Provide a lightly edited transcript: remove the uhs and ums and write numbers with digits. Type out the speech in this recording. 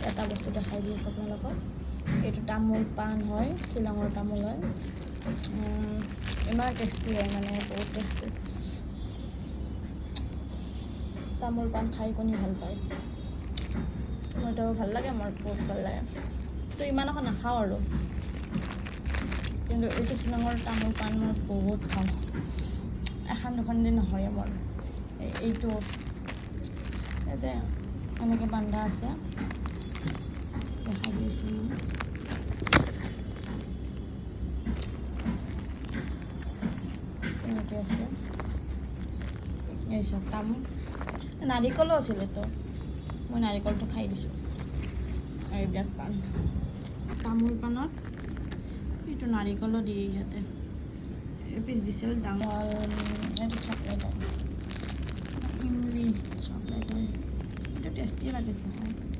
এটা বস্তু দেখাই দি আছোঁ আপোনালোকক এইটো তামোল পাণ হয় শ্বিলঙৰ তামোল হয় ইমান টেষ্টি হয় মানে বহুত টেষ্টি তামোল পাণ খাই কোনি ভাল পায় মইতো ভাল লাগে মোৰ বহুত ভাল লাগে তো ইমান এখন নাখাওঁ আৰু কিন্তু এইটো শ্বিলঙৰ তামোল পাণ মই বহুত খাওঁ এখন দুখন দিন নহয় মোৰ এইটো ইয়াতে এনেকৈ বান্ধা আছে দেখা দিছোঁ এনেকৈ আছে এই চব তামোল নাৰিকলো আছিলে তো মই নাৰিকলটো খাই দিছোঁ আৰু এইবিলাক পাণ তামোল পাণত এইটো নাৰিকলো দিয়ে ইহঁতে পিচ দিছিল ডাঙৰ এইটো চকলেট হয় ইমলি চকলেট হয় এইটো টেষ্টি লাগিছে হয়